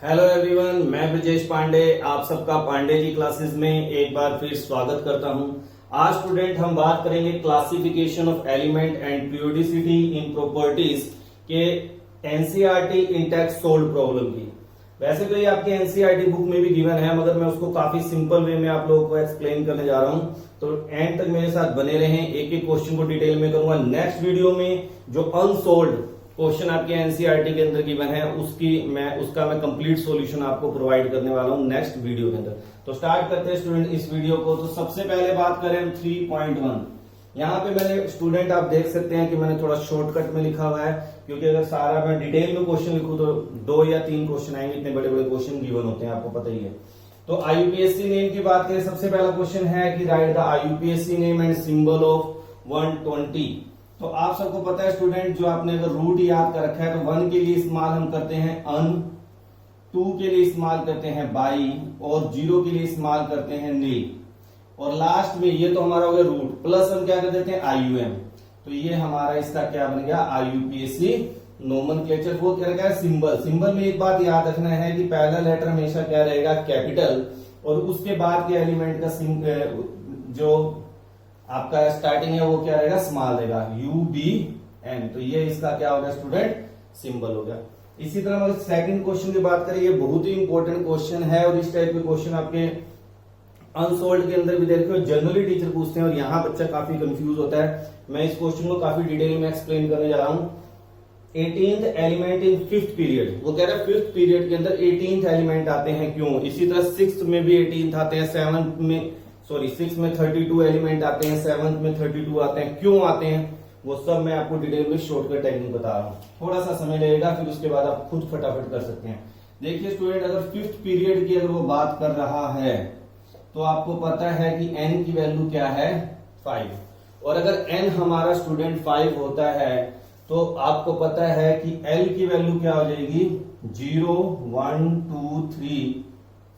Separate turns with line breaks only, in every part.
Hello everyone, मैं ब्रजेश पांडे आप सबका पांडे जी क्लासेस में एक बार फिर स्वागत करता हूं। आज स्टूडेंट हम बात करेंगे classification of element and periodicity in properties के एनसीईआरटी इंटेक्स सोल्व प्रॉब्लम की। वैसे तो ये आपके एनसीईआरटी बुक में भी गिवन है, मगर मैं उसको काफी सिंपल वे में आप लोगों को एक्सप्लेन करने जा रहा हूं, तो एंड तक मेरे साथ बने रहें। एक एक क्वेश्चन को डिटेल में करूंगा। नेक्स्ट वीडियो में जो अनसोल्व क्वेश्चन आपके एनसीईआरटी के अंदर गिवन है उसका मैं कंप्लीट सॉल्यूशन आपको प्रोवाइड करने वाला हूं नेक्स्ट वीडियो के अंदर। तो स्टार्ट करते हैं स्टूडेंट इस वीडियो को। तो सबसे पहले बात करें हम 3.1। यहाँ पे मैंने स्टूडेंट आप देख सकते हैं कि मैंने थोड़ा शॉर्टकट में लिखा हुआ है, क्योंकि अगर सारा मैं डिटेल में क्वेश्चन लिखूं तो 2 या 3 क्वेश्चन आएंगे, इतने बड़े बड़े क्वेश्चन गिवन होते हैं, आपको पता ही है। तो आईयूपीएससी नेम की बात करें, सबसे पहला क्वेश्चन है कि right the आईयूपीएससी name and symbol of 120। तो आप सबको पता है स्टूडेंट, जो आपने अगर रूट याद कर रखा है तो 1 के लिए इस्तेमाल हम करते हैं अन, 2 के लिए इस्तेमाल करते हैं बाई, और 0 के लिए इस्तेमाल करते हैं नील, और लास्ट में ये तो हमारा हो गया रूट, प्लस हम क्या कर देते हैं आईयूएम। तो ये हमारा इसका क्या बन गया, आईयूपीएससी नोमेनक्लेचर। वो क्या है, सिंबल। सिंबल में एक बात याद रखना है कि पहला लेटर हमेशा क्या रहेगा, कैपिटल, और उसके बाद के एलिमेंट का जो आपका स्टार्टिंग है वो क्या रहेगा, स्मॉल रहेगा, UBN। तो ये इसका क्या हो गया स्टूडेंट, सिंबल हो गया। इसी तरह अगर सेकंड क्वेश्चन की बात करें, ये बहुत ही इंपॉर्टेंट क्वेश्चन है, और इस टाइप के क्वेश्चन आपके अनसोल्ड के अंदर भी देखते हो, जनरली टीचर पूछते हैं, और यहाँ बच्चा काफी कंफ्यूज होता है। मैं इस क्वेश्चन को काफी डिटेल में एक्सप्लेन करने जा रहा हूँ। 18th element in 5th period, वो कह रहा है 5th पीरियड के अंदर 18th एलिमेंट आते हैं, क्यों। इसी तरह 6th में भी 18th आते हैं, 6th में 32 एलिमेंट आते हैं, 7th में 32 आते हैं, क्यों आते हैं, वो सब मैं आपको डिटेल में शॉर्टकट टेक्निक बता रहा हूँ। थोड़ा सा समय लगेगा, फिर उसके बाद आप खुद फटाफट कर सकते हैं। देखिए स्टूडेंट, अगर 5th पीरियड की अगर वो बात कर रहा है तो आपको पता है कि n की वैल्यू क्या है, 5, और अगर n हमारा स्टूडेंट 5 होता है तो आपको पता है कि l की वैल्यू क्या हो जाएगी, 0 1 2 3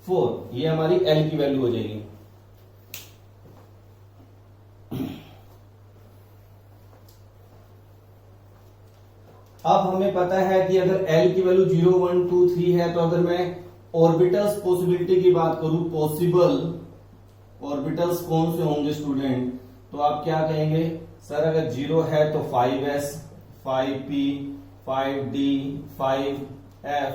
4, ये हमारी l की वैल्यू हो जाएगी। अब हमें पता है कि अगर L की वैल्यू 0 1 2 3 है, तो अगर मैं ऑर्बिटल्स पॉसिबिलिटी की बात करूं, पॉसिबल ऑर्बिटल्स कौन से होंगे स्टूडेंट, तो आप क्या कहेंगे, सर अगर 0 है तो 5s 5p 5d 5f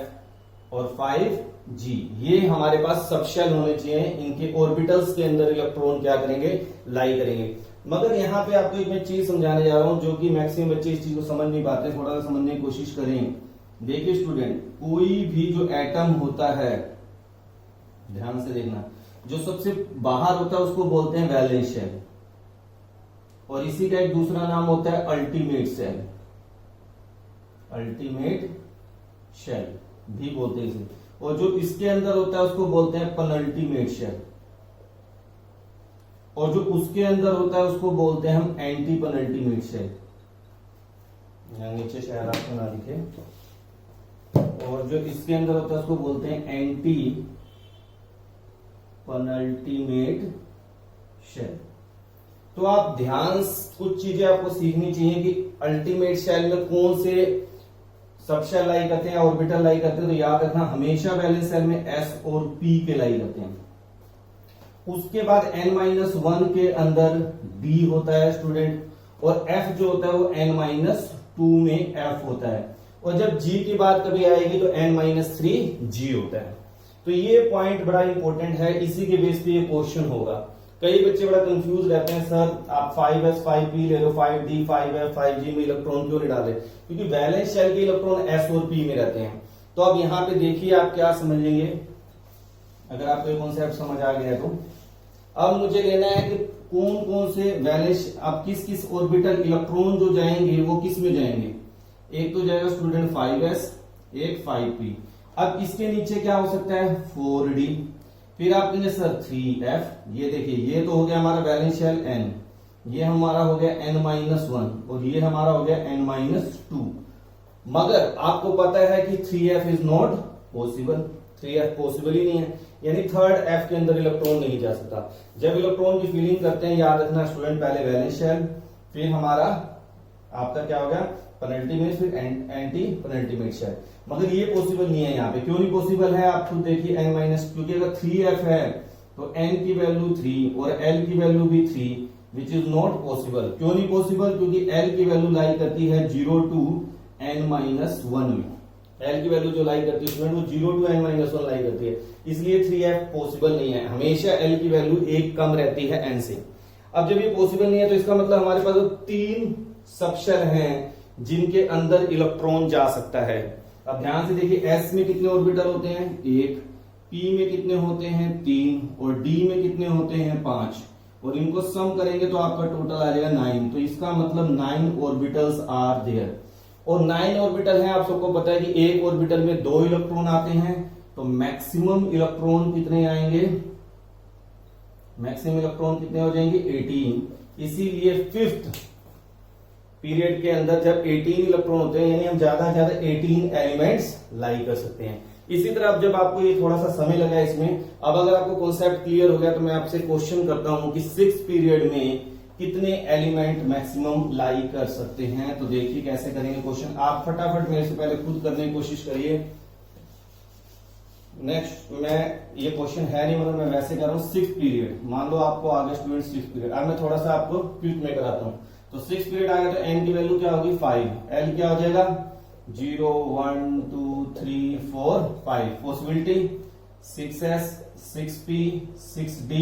और 5g, ये हमारे पास सबशेल होने चाहिए। इनके ऑर्बिटल्स के अंदर इलेक्ट्रॉन क्या करेंगे, लाई करेंगे। मगर यहाँ पे आपको एक मैं चीज समझाने जा रहा हूं, जो कि मैक्सिमम बच्चे इस चीज को समझ नहीं पाते, थोड़ा सा समझने की कोशिश करें। देखिए स्टूडेंट, कोई भी जो एटम होता है, ध्यान से देखना, जो सबसे बाहर होता है उसको बोलते हैं वैलेंस शेल, और इसी का एक दूसरा नाम होता है अल्टीमेट शेल, अल्टीमेट शेल भी बोलते हैं इसे, और जो इसके अंदर होता है उसको बोलते हैं पेनल्टीमेट शेल, और जो उसके अंदर होता है उसको बोलते हैं हम एंटी पेनल्टीमेट शेल। यहां नीचे शायद आपको ना लिखे, और जो इसके अंदर होता है उसको बोलते हैं एंटी पेनल्टीमेट शेल। तो आप ध्यान, कुछ चीजें आपको सीखनी चाहिए कि अल्टीमेट शेल में कौन से सबशेल लाई करते हैं, ऑर्बिटल लाई करते हैं। तो याद रखना, हमेशा वैलेंस शेल में s और p के लाई करते हैं। उसके बाद n-1 के अंदर b होता है स्टूडेंट, और f जो होता है वो n-2 में f होता है, और जब g की बात कभी आएगी तो n-3 g होता है। तो ये पॉइंट बड़ा इंपॉर्टेंट है, इसी के बेस पे ये क्वेश्चन होगा। कई बच्चे बड़ा कंफ्यूज रहते हैं, सर आप 5s 5p ले लो, 5d 5f 5g में इलेक्ट्रॉन क्यों नहीं डाले, क्योंकि वैलेंस शेल के इलेक्ट्रॉन s और p में रहते हैं। तो अब यहाँ पे देखिए आप क्या समझ लेंगे, अगर आपको ये कॉन्सेप्ट समझ आ गया तो अब मुझे लेना है कि कौन कौन से वैलेंस, अब किस किस ऑर्बिटल इलेक्ट्रॉन जो जाएंगे वो किस में जाएंगे। एक तो जाएगा स्टूडेंट 5s, एक 5p। अब इसके नीचे क्या हो सकता है, 4d, फिर आप कहेंगे सर 3f। ये देखिए, ये तो हो गया हमारा वैलेंस शेल n, ये हमारा हो गया n-1, और ये हमारा हो गया n-2। मगर आपको पता है कि 3f is not possible, 3f possible ही नहीं है, यानी थर्ड f के अंदर इलेक्ट्रॉन नहीं जा सकता। जब इलेक्ट्रॉन की फीलिंग करते हैं, याद रखना स्टूडेंट, पहले वैलेंस शेल, फिर हमारा आपका क्या हो गया पेनल्टीमेट, फिर एंटी पेनल्टीमेट शेल। मगर ये पॉसिबल नहीं है यहाँ पे। क्यों नहीं पॉसिबल है, आप खुद देखिए n माइनस, क्योंकि अगर 3f है तो n की वैल्यू 3 और l की वैल्यू भी 3, विच इज नॉट पॉसिबल। क्यों नहीं पॉसिबल, क्योंकि l की वैल्यू लाई करती है 0 to n माइनस 1 में। l की वैल्यू जो लाई करती है स्टूडेंट वो 0 to n माइनस 1 लाई करती है, इसलिए 3f पॉसिबल नहीं है। हमेशा l की वैल्यू एक कम रहती है n से। अब जब ये पॉसिबल नहीं है तो इसका मतलब हमारे पास 3 सबशेल हैं जिनके अंदर इलेक्ट्रॉन जा सकता है। अब ध्यान से देखिए, s में कितने ऑर्बिटल होते हैं, 1, p में कितने होते हैं, 3, और d में कितने होते हैं, 5, और इनको सम करेंगे तो आपका टोटल आ जाएगा 9। तो इसका मतलब 9 ऑर्बिटल्स आर देयर, और 9 ऑर्बिटल है। आप सबको पता है कि एक ऑर्बिटल में 2 इलेक्ट्रॉन आते हैं, तो मैक्सिमम इलेक्ट्रॉन कितने आएंगे, मैक्सिमम इलेक्ट्रॉन कितने हो जाएंगे, 18। इसीलिए 5th पीरियड के अंदर जब 18 इलेक्ट्रॉन होते हैं, यानी हम ज्यादा से ज्यादा 18 एलिमेंट्स लाई कर सकते हैं। इसी तरह अब जब आपको ये थोड़ा सा समय लगा इसमें, अब अगर आपको कॉन्सेप्ट क्लियर हो गया तो मैं आपसे क्वेश्चन करता हूं कि 6th पीरियड में कितने एलिमेंट मैक्सिमम लाई कर सकते हैं। तो देखिए कैसे करेंगे क्वेश्चन, आप फटाफट मेरे से पहले खुद करने की कोशिश करिए। नेक्स्ट, मैं ये क्वेश्चन है नहीं, मतलब मैं वैसे कर रहा हूँ 6th पीरियड। मान लो आपको आगे स्टूडेंट 6th पीरियड, अब मैं थोड़ा सा आपको क्विक में कराता हूँ। तो 6th पीरियड आ गया तो n की वैल्यू क्या होगी, 5, l क्या हो जाएगा 0 1 2 3 4 5, possibility 6s 6p 6d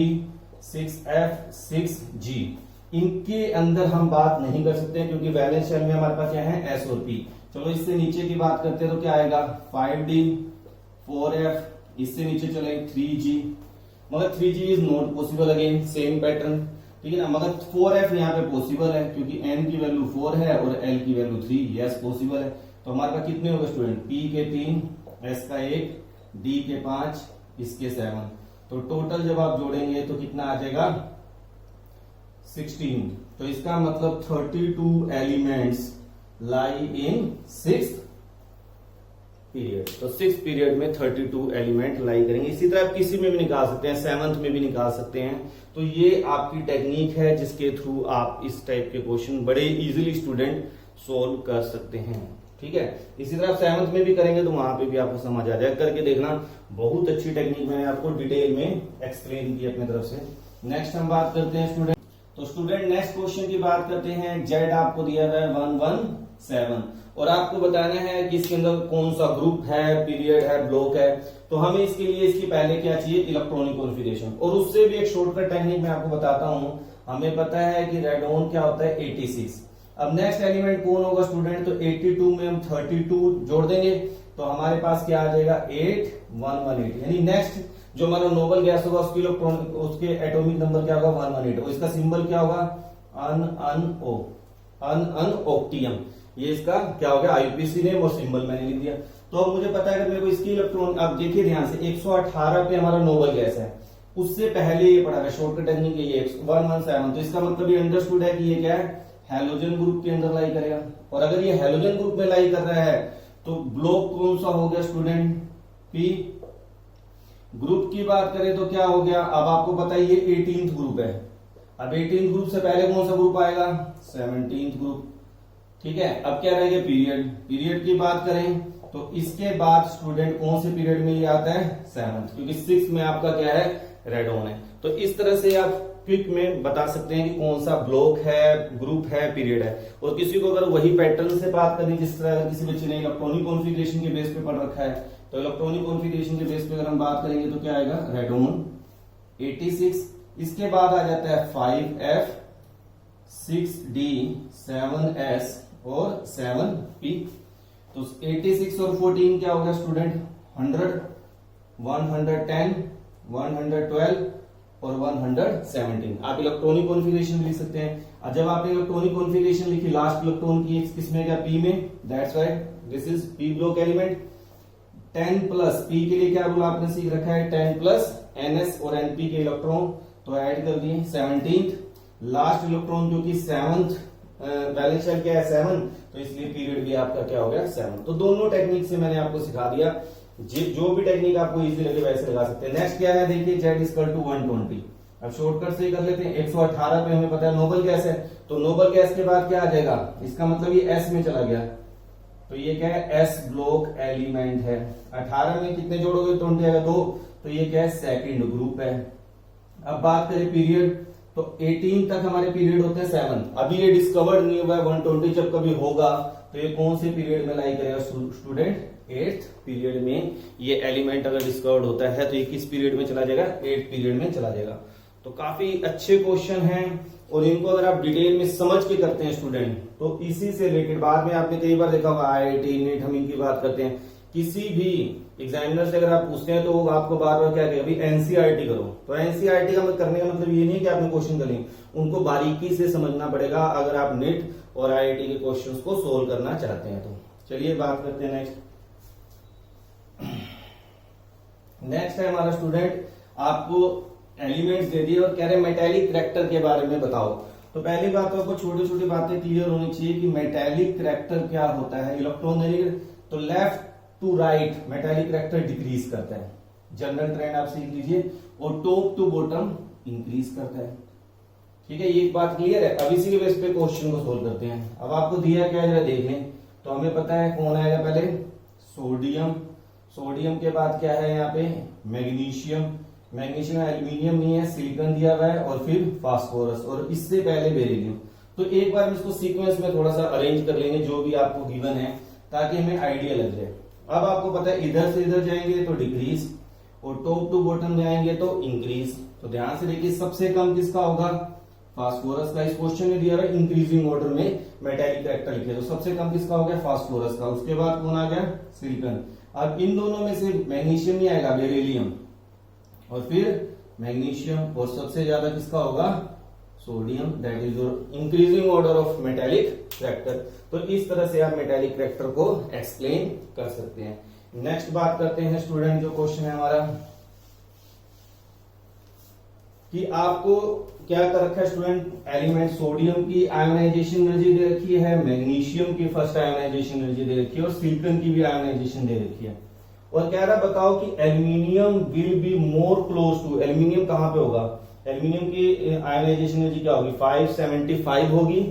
6f 6g। इनके अंदर हम बात नहीं कर सकते क्योंकि वैलेंस शेल में हमारे पास क्या है, s और p। चलो इससे नीचे की बात करते हैं तो क्या आएगा, 5d 4f, इससे नीचे चले 3g, मगर 3g is not possible, again same pattern, ठीक है ना। मगर 4f यहाँ पे पॉसिबल है क्योंकि n की वैल्यू 4 है और l की वैल्यू 3, यस पॉसिबल है। तो हमारे पास कितने होंगे स्टूडेंट, p के 3, s का 1, d के 5, इसके 7। तो टोटल जब आप जोड़ेंगे तो कितना आ जाएगा, 16। तो इसका मतलब 32 एलिमेंट्स लाई इन 6th पीरियड। तो 6th पीरियड में 32 एलिमेंट लाई करेंगे। इसी तरह आप किसी में भी निकाल सकते हैं, 7th में भी निकाल सकते हैं। तो ये आपकी टेक्निक है जिसके थ्रू आप इस टाइप के क्वेश्चन बड़े इजीली स्टूडेंट सोल्व कर सकते हैं, ठीक है। इसी तरह 7th में भी करेंगे तो वहां पे भी आपको समझ आ जाएगा, करके देखना। बहुत अच्छी टेक्निक मैंने आपको डिटेल में एक्सप्लेन की अपनी तरफ से। नेक्स्ट हम बात करते हैं स्टूडेंट, तो स्टूडेंट नेक्स्ट क्वेश्चन की बात करते हैं। जेड आपको दिया हुआ है 117 और आपको बताना है कि इसके अंदर कौन सा ग्रुप है, पीरियड है, ब्लॉक है। तो हमें इसके लिए इसकी पहले क्या चाहिए, इलेक्ट्रॉनिक कॉन्फ़िगरेशन। और उससे भी एक शॉर्टकट टेक्निक मैं आपको बताता हूं। हमें पता है कि रेडॉन क्या होता है, 86। अब नेक्स्ट एलिमेंट कौन होगा स्टूडेंट, तो 82 में हम 32 जोड़ देंगे तो हमारे पास क्या आ जाएगा, 8118। यानी नेक्स्ट जो हमारा नोबल गैस होगा उसकी इलेक्ट्रॉन, उसके एटॉमिक नंबर क्या होगा, 118, और इसका सिंबल क्या होगा, अनओक्टियम। ये इसका क्या हो गया, आईयूपीएसी नेम और सिंबल मैंने लिख दिया। तो अब मुझे पता है कि मेरे को इसकी इलेक्ट्रॉन, अब देखिए ध्यान से, 118 पे हमारा नोबल गैस है, उससे पहले ये पड़ा है शॉर्टकट टेक्निक ये 117। तो इसका मतलब ये अंडरस्टूड है कि ये क्या है, हैलोजन ग्रुप के अंदर लाई करेगा। और अगर ये हैलोजन ग्रुप में लाई कर रहा है तो ब्लॉक कौन सा हो गया स्टूडेंट, पी। ग्रुप की बात करें तो क्या हो गया, अब आपको पता है ये 18th ग्रुप है। अब 18th ग्रुप से पहले कौन सा ग्रुप आएगा, 17th ग्रुप, ठीक है। अब क्या रहेगा, पीरियड। पीरियड की बात करें तो इसके बाद स्टूडेंट कौन से पीरियड में ये आता है, 7th, क्योंकि 6 में आपका क्या है, रेडॉन है। तो इस तरह से आप क्विक में बता सकते हैं कि कौन सा ब्लॉक है, ग्रुप है, पीरियड है। और किसी को अगर वही पैटर्न से बात करनी, जिस तरह किसी बच्चे ने इलेक्ट्रॉनिक कॉन्फ़िगरेशन के बेस पे पढ़ रखा है, तो इलेक्ट्रॉनिक कॉन्फ़िगरेशन के बेस पे अगर हम बात करेंगे तो क्या आएगा, रेडॉन 86। इसके बाद आ जाता है 5f 6d 7s और 7p। तो 86 और 14 क्या हो गया स्टूडेंट, 100 110 112 और 117। आप इलेक्ट्रॉनिक कॉन्फ़िगरेशन लिख सकते हैं। और जब आपने इलेक्ट्रॉनिक कॉन्फ़िगरेशन लिखी, लास्ट इलेक्ट्रॉन की किसमें क्या, p में, that's why this is p block element. 10 plus p के लिए क्या रूल आपने सीख रखा है, 10 प्लस ns और np के इलेक्ट्रॉन, तो ऐड कर दिए। 17th लास्ट इलेक्ट्रॉन, क्योंकि 7th बैलेंस शेल क्या है, 7, तो इसलिए पीरियड भी आपका क्या हो गया, 7। तो दोनों टेक्निक से मैंने आपको सिखा दिया, जो भी टेक्निक आपको इजी लगे वैसे लगा सकते हैं। नेक्स्ट क्या है, देखिए Z इक्वल टू 120। अब शॉर्टकट से ही कर लेते हैं। 118 पे हमें पता है नोबल गैस है, तो नोबल गैस के बाद क्या आ जाएगा, इसका मतलब ये S में चला गया, तो ये क्या है, एस ब्लॉक एलिमेंट है। 18 में कितने जोड़ोगे, 20 आएगा 2, तो ये क्या है, सेकंड ग्रुप है। अब बात करें पीरियड, तो 18 तक हमारे पीरियड होते हैं 7। अभी ये डिस्कवर्ड नहीं हुआ है, 120 जब कभी होगा तो ये कौन से पीरियड में लाई करेगा स्टूडेंट, 8th पीरियड में। ये एलिमेंट अगर डिस्कवर्ड होता है तो ये किस पीरियड में चला जाएगा, 8th पीरियड में चला जाएगा। तो काफी अच्छे क्वेश्चन हैं और इनको अगर आप डिटेल में समझ के करते हैं स्टूडेंट, तो इसी से रिलेटेड बाद में आपने कई बार देखा होगा IIT नीट हम इनकी बात करते हैं, किसी भी एग्जामिनर से अगर आप पूछते हैं तो वो आपको बार बार क्या कहेगा, भाई एनसीईआरटी करो। तो एनसीईआरटी का करने का मतलब ये नहीं कि आपने क्वेश्चन करें, उनको बारीकी से समझना पड़ेगा अगर आप नीट और IIT के क्वेश्चंस को सोल्व करना चाहते हैं। तो चलिए बात करते हैं नेक्स्ट है हमारा स्टूडेंट, आपको एलिमेंट्स दे दिए और कह रहे मेटेलिक करैक्टर के बारे में बताओ। तो पहली बात तो आपको छोटी छोटी बातें क्लियर होनी चाहिए कि मेटेलिक करैक्टर क्या होता है। इलेक्ट्रॉन देने तो left to right metallic character decrease करता है, जनरल ट्रेंड आप सीख लीजिए, और टॉप टू बॉटम इंक्रीज करता है। ठीक है, ये एक बात क्लियर है। अब इसी के बेस पे क्वेश्चन को सोल्व करते हैं। अब आपको दिया क्या है जरा देख लें, तो हमें पता है कौन आएगा पहले, सोडियम। सोडियम के बाद क्या है यहाँ पे, मैग्नीशियम। मैग्नीशियम एल्यूमिनियम नहीं है, सिलिकॉन दिया हुआ है, और फिर फास्फोरस, और इससे पहले बेरिलियम। तो एक बार हम इसको सीक्वेंस में थोड़ा सा अरेंज कर लेंगे जो भी आपको गिवन है, ताकि हमें आइडिया लग जाए। अब आपको पता है इधर से इधर जाएंगे तो डिक्रीज, और टॉप टू बॉटम जाएंगे तो इंक्रीज। तो ध्यान से देखिए सबसे कम किसका होगा, फास्फोरस का। इस क्वेश्चन में दिया हुआ है इंक्रीजिंग ऑर्डर में मेटेलिक करैक्टर लिखे, तो सबसे कम किसका हो गया, फास्फोरस का। उसके बाद कौन आ गया, सिलिकॉन। अब इन दोनों में से मैग्नीशियम नहीं आएगा, बेरिलियम, और फिर मैग्नीशियम, और सबसे ज्यादा किसका होगा, sodium. That is increasing order of metallic character. तो इस तरह से आप मेटेलिक करैक्टर को एक्सप्लेन कर सकते हैं। नेक्स्ट बात करते हैं स्टूडेंट, जो क्वेश्चन है हमारा कि आपको क्या कर रखा है स्टूडेंट, एलिमेंट सोडियम की आयोनाइजेशन एनर्जी दे रखी है, मैग्नीशियम की फर्स्ट आयोनाइजेशन एनर्जी दे रखी है, और सिलिकॉन की भी आयोनाइजेशन दे रखी है। और कह रहा बताओ कि aluminium will be more close to, aluminium कहां पे होगा, एल्यूमिनियम की आयोनाइजेशन एनर्जी क्या होगी, 575 होगी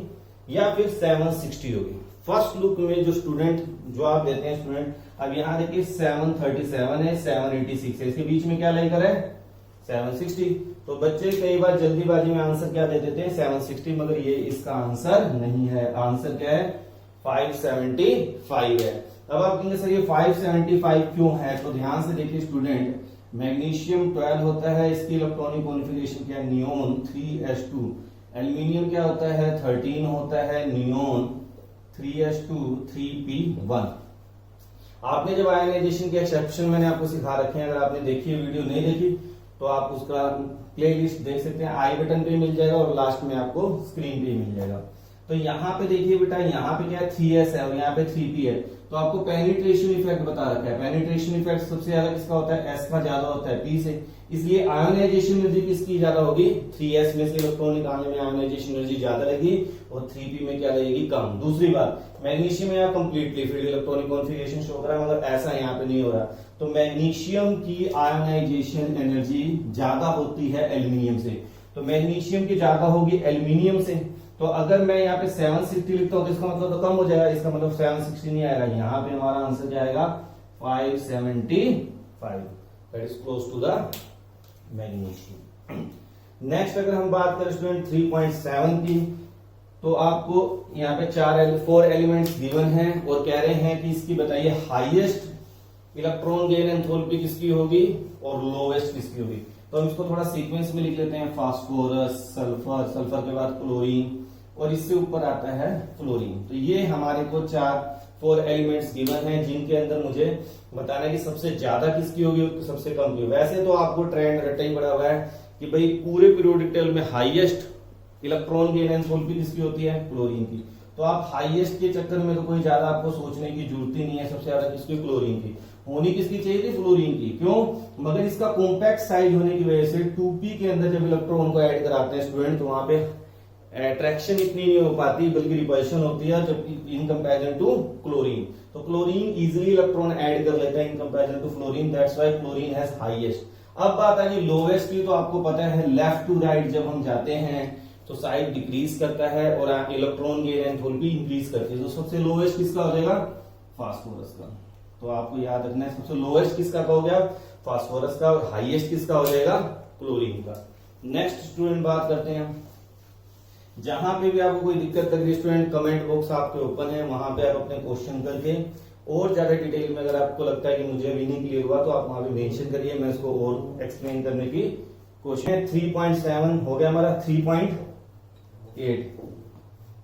या फिर 760 होगी। फर्स्ट लुक में जो स्टूडेंट जो आप देते हैं स्टूडेंट, अब यहां देखिए 737 है, 786 है, इसके बीच में क्या लेकर है 760। तो बच्चे कई बार जल्दीबाजी में आंसर क्या दे देते हैं 760, मगर ये इसका आंसर नहीं है। आंसर क्या है 575 है। अब आप कहेंगे सर ये 575 क्यों है, तो ध्यान से देखिए स्टूडेंट, मैग्नीशियम 12 होता है, इसकी इलेक्ट्रॉनिक कॉन्फ़िगरेशन क्या है, नियोन 3s2। एल्यूमिनियम क्या होता है 13 होता है, नियोन 3s2 3p1। आपने जब आयनाइजेशन के एक्सेप्शन मैंने आपको सिखा रखे हैं, अगर आपने देखी है वीडियो, नहीं देखी तो आप उसका प्लेलिस्ट देख सकते हैं, आई बटन पे मिल जाएगा और लास्ट में आपको स्क्रीन पे मिल जाएगा। तो यहाँ पे देखिए बेटा, यहाँ पे क्या है 3s है और यहाँ पे 3p है, तो आपको पेनिट्रेशन इफेक्ट बता रखा है। पेनिट्रेशन इफेक्ट सबसे ज्यादा किसका होता है, s का ज्यादा होता है p से, इसलिए आयोनाइजेशन एनर्जी किसकी ज्यादा होगी, 3s में से इलेक्ट्रॉनिक आने में आयोनाइजेशन एनर्जी ज्यादा लगेगी और 3p में क्या लगेगी, कम। दूसरी बात, मैग्नीशियम में completely field electronic configuration show कर रहा है, मगर ऐसा यहाँ पे नहीं हो रहा। तो मैग्नीशियम की आयोनाइजेशन एनर्जी ज्यादा होती है एल्यूमिनियम से, तो मैग्नीशियम की ज्यादा होगी एल्यूमिनियम से। तो अगर मैं यहाँ पे 760 लिखता हूँ तो इसका मतलब तो कम हो जाएगा, इसका मतलब 760 नहीं आएगा, यहाँ पे हमारा आंसर क्या आएगा 575, that is close to the magnesium. Next अगर हम बात करें स्टूडेंट 3.7 की, तो आपको यहाँ पे 4 एलिमेंट्स गिवन हैं और कह रहे हैं कि इसकी बताइए हाईएस्ट इलेक्ट्रॉन गेन एंथैल्पी किसकी होगी और लोवेस्ट किसकी होगी। तो हम इसको थोड़ा सीक्वेंस में लिख लेते हैं, फास्फोरस, सल्फर, सल्फर के बाद क्लोरीन, और इससे ऊपर आता है फ्लोरीन। तो ये हमारे को 4 एलिमेंट्स गिवन हैं जिनके अंदर मुझे बताना है कि सबसे ज्यादा किसकी होगी और सबसे कम की। वैसे तो आपको ट्रेंड रटा ही पड़ा हुआ है कि भाई पूरे पीरियोडिक टेबल में हाईएस्ट इलेक्ट्रॉन गेन एंथैल्पी किसकी होती है, क्लोरीन की। तो आप हाईएस्ट के चक्कर में तो कोई ज्यादा आपको सोचने की जरूरत ही नहीं है, सबसे ज्यादा किसकी, क्लोरीन की होनी किसकी चाहिए थी, फ्लोरीन की। क्यों, मगर इसका कॉम्पैक्ट साइज होने की वजह से 2p के अंदर जब इलेक्ट्रॉन को ऐड कराते हैं स्टूडेंट, तो वहां पे अट्रैक्शन इतनी नहीं हो पाती बल्कि रिपल्शन होती है जब इन कंपैरिजन टू क्लोरीन। तो क्लोरीन इजिली इलेक्ट्रॉन ऐड कर लेता है in comparison to fluorine, that's why chlorine has highest. अब बात है लोवेस्ट की, तो आपको पता है लेफ्ट टू राइट जब हम जाते हैं तो साइज डिक्रीज करता है और इलेक्ट्रॉन गेन एंथैल्पी इंक्रीज करती है। तो सबसे लोवेस्ट किसका हो जाएगा फास्फोरस का। तो आपको याद रखना है सबसे लोएस्ट किसका हो गया, फास्फोरस का, और हाईएस्ट किसका हो जाएगा, क्लोरीन का। नेक्स्ट स्टूडेंट बात करते हैं, जहां पे भी आपको कोई दिक्कत लग रही है स्टूडेंट, कमेंट बॉक्स आपके ओपन है, वहां पे आप अपने क्वेश्चन करके और ज्यादा डिटेल में अगर आपको लगता है कि मुझे अभी नहीं क्लियर हुआ तो आप वहां पे मेंशन करिए, मैं इसको और एक्सप्लेन करने की कोशिश। 3.7 हो गया हमारा। 3.8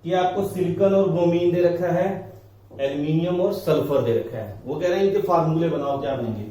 कि आपको सिलिकॉन और ब्रोमीन दे रखा है, एल्यूमिनियम और सल्फर दे रखा है। वो कह रहे हैं इनके फार्मूले बनाओ, क्या बनेंगे।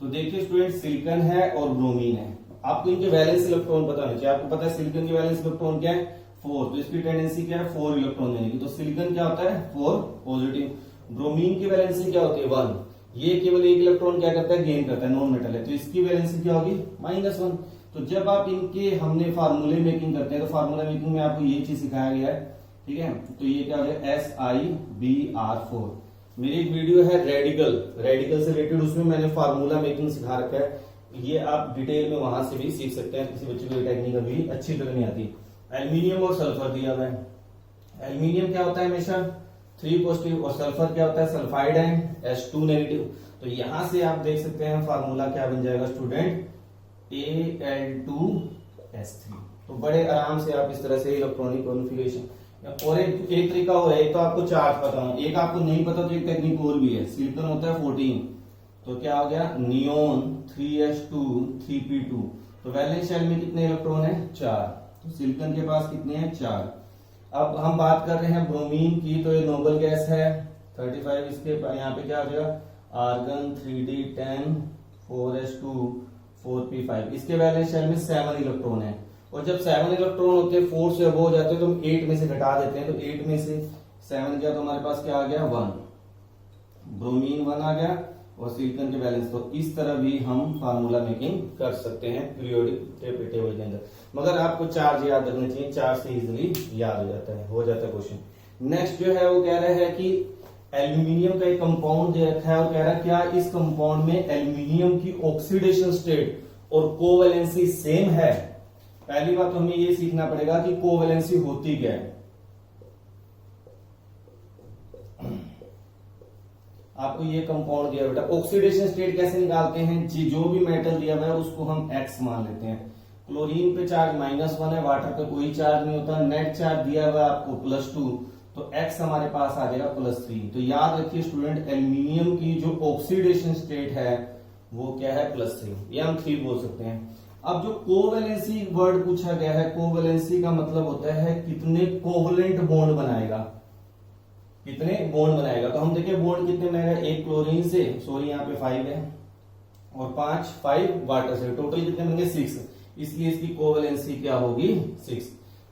तो देखिए स्टूडेंट, सिलिकॉन है और ब्रोमीन है, आपको इनके वैलेंस इलेक्ट्रॉन पता होना चाहिए। आपको पता है सिलिकॉन की वैलेंस इलेक्ट्रॉन क्या है, 4, तो इसकी टेंडेंसी क्या है, 4 इलेक्ट्रॉन देने की। तो सिलिकॉन क्या होता है, 4 पॉजिटिव। ब्रोमीन की वैलेंसी क्या होती है, 1। ये केवल एक इलेक्ट्रॉन क्या करता है, गेन करता है, नॉन मेटल है, तो इसकी वैलेंसी क्या होगी, -1। तो जब आप इनके हमने फार्मूले मेकिंग करते हैं तो फार्मूला मेकिंग में आपको ये चीज सिखाया गया है, ठीक है। तो ये क्या हो गया, SiBr4। मेरी एक वीडियो है रेडिकल से रिलेटेड, उसमें मैंने फार्मूला मेकिंग सिखा रखा है, ये आप डिटेल में वहां से भी सीख सकते हैं। किसी बच्चे को ये टेक्निक अभी अच्छी तरह नहीं आती। एल्यूमिनियम और सल्फर दिया हुआ है। एल्यूमिनियम क्या होता है हमेशा 3 पॉजिटिव, और सल्फर क्या होता है, सल्फाइड है, H2 नेगेटिव। तो यहां से आप देख सकते हैं फार्मूला क्या बन जाएगा स्टूडेंट, Al2S3। तो बड़े आराम से आप इस तरह से इलेक्ट्रॉनिक कॉन्फ़िगरेशन, और एक तरीका और है, एक तो आपको चार्ज पता हो, एक आपको नहीं पता तो एक टेक्निक और भी है। सिलिकॉन होता है 14, तो क्या हो गया, नियोन 3H2 3P2। तो वैलेंस शेल में कितने इलेक्ट्रॉन है, 4। तो सिलिकॉन के पास कितने हैं, 4। अब हम बात कर रहे हैं ब्रोमीन की, तो ये नोबल गैस है 35। इसके यहाँ पे क्या हो जाएगा, आर्गन 3D10 4H2 4P5। इसके वैलेंस शेल में 7 इलेक्ट्रॉन है, और जब 7 इलेक्ट्रॉन होते हैं 4 से अब हो जाते हैं तो हम 8 में से घटा देते हैं। तो 8 में से 7 गया तो हमारे पास क्या आ गया, 1। ब्रोमीन 1 आ गया, और सिलिकॉन के बैलेंस। तो इस तरह भी हम फार्मूला मेकिंग कर सकते हैं पीरियोडिक टेबल के अंदर, मगर आपको चार्ज याद रखना चाहिए, चार्ज से इजिली याद हो जाता है क्वेश्चन। नेक्स्ट जो है वो कह रहा है कि एल्यूमिनियम का एक कंपाउंड दे रखा है, और कह रहा है क्या इस कंपाउंड में एल्यूमिनियम की ऑक्सीडेशन स्टेट और कोवैलेंसी सेम है। पहली बात तो हमें ये सीखना पड़ेगा कि कोवैलेंसी होती क्या है। आपको ये कंपाउंड दिया बेटा, ऑक्सीडेशन स्टेट कैसे निकालते हैं जी, जो भी मेटल दिया हुआ है उसको हम X मान लेते हैं। क्लोरीन पे चार्ज -1 है, वाटर पे कोई चार्ज नहीं होता, नेट चार्ज दिया हुआ है आपको +2, तो X हमारे पास आ जाएगा +3। तो याद रखिए स्टूडेंट, एल्यूमिनियम की जो ऑक्सीडेशन स्टेट है वो क्या है, +3, या हम 3 बोल सकते हैं। अब जो कोवैलेंसी वर्ड पूछा गया है, कोवैलेंसी का मतलब होता है कितने कोवलेंट बॉन्ड बनाएगा, कितने बॉन्ड बनाएगा। तो हम देखें बॉन्ड कितने बनाएगा, 1 क्लोरीन से, सॉरी यहाँ पे 5 है, और 5 वाटर से, टोटल कितने बनेंगे, 6। इसलिए इसकी कोवैलेंसी क्या होगी, 6।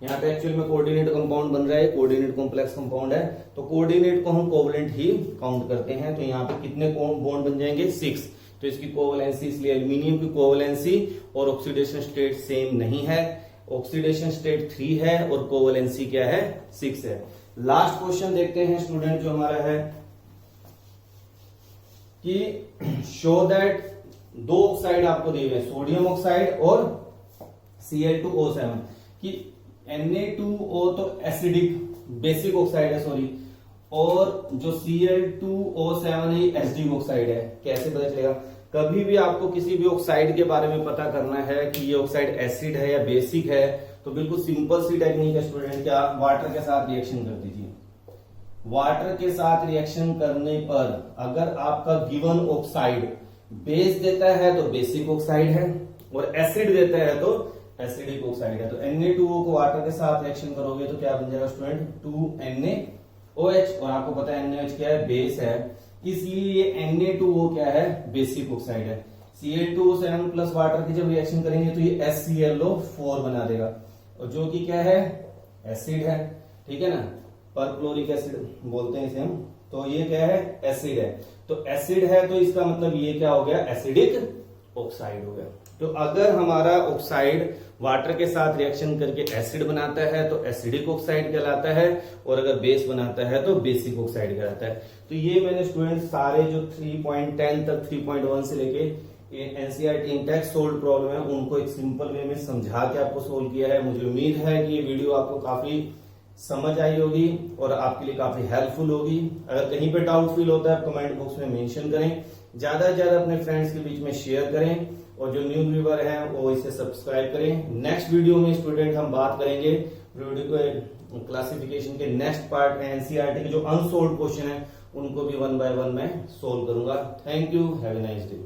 यहाँ पे एक्चुअल में कोऑर्डिनेट कंपाउंड बन रहा है, कोऑर्डिनेट कॉम्प्लेक्स कंपाउंड है, तो कोऑर्डिनेट को हम कोवलेंट ही काउंट करते हैं। तो यहाँ पे कितने बॉन्ड बन जाएंगे, 6। तो इसकी कोवैलेंसी, इसलिए एल्यूमिनियम की कोवैलेंसी और ऑक्सीडेशन स्टेट सेम नहीं है, ऑक्सीडेशन स्टेट 3 है और कोवैलेंसी क्या है, 6 है। लास्ट क्वेश्चन देखते हैं स्टूडेंट जो हमारा है कि शो दैट 2 ऑक्साइड आपको दिए हुए, सोडियम ऑक्साइड और Cl2O7, कि Na2O तो एसिडिक बेसिक ऑक्साइड है, सॉरी, और जो Cl2O7 है एसिडिक ऑक्साइड है। कैसे पता चलेगा, कभी भी आपको किसी भी ऑक्साइड के बारे में पता करना है कि ये ऑक्साइड एसिड है या बेसिक है, तो बिल्कुल सिंपल सी टेक्निक है स्टूडेंट, क्या, वाटर के साथ रिएक्शन कर दीजिए। वाटर के साथ रिएक्शन करने पर अगर आपका गिवन ऑक्साइड बेस देता है तो बेसिक ऑक्साइड है, और एसिड देता है तो एसिडिक ऑक्साइड है। तो Na2O को वाटर के साथ रिएक्शन करोगे तो क्या बन जाएगा स्टूडेंट, 2NaOH, और आपको पता है NaOH क्या है, बेस है, इसलिए ये Na2O क्या है, बेसिक ऑक्साइड है। Cl2O7 प्लस वाटर की जब रिएक्शन करेंगे तो ये HClO4 बना देगा, और जो कि क्या है, एसिड है, ठीक है ना, परक्लोरिक एसिड बोलते हैं इसे हम। तो ये क्या है, एसिड है, तो एसिड है तो इसका मतलब ये क्या हो गया, एसिडिक ऑक्साइड हो गया। तो अगर हमारा ऑक्साइड वाटर के साथ रिएक्शन करके एसिड बनाता है तो एसिडिक ऑक्साइड कहलाता है, और अगर बेस बनाता है तो बेसिक ऑक्साइड कहलाता है। तो ये मैंने स्टूडेंट सारे जो 3.10 तक 3.1 से लेके एनसीईआरटी इंटेक्स सोल्व प्रॉब्लम है उनको एक सिंपल वे में समझा के आपको सोल्व किया है। मुझे उम्मीद है कि ये वीडियो आपको काफी समझ आई होगी और आपके लिए काफी हेल्पफुल होगी। अगर कहीं पे डाउट फील होता है आप कमेंट बॉक्स में मेंशन करें, ज्यादा से ज्यादा अपने फ्रेंड्स के बीच में शेयर करें और जो न्यू व्यूअर हैं वो इसे सब्सक्राइब करें। नेक्स्ट वीडियो में स्टूडेंट हम बात करेंगे क्लासिफिकेशन के नेक्स्ट पार्ट में एनसीईआरटी के जो अनसोल्व क्वेश्चन है उनको भी 1 बाय 1 मैं सोल्व करूंगा। Thank you, have a nice day.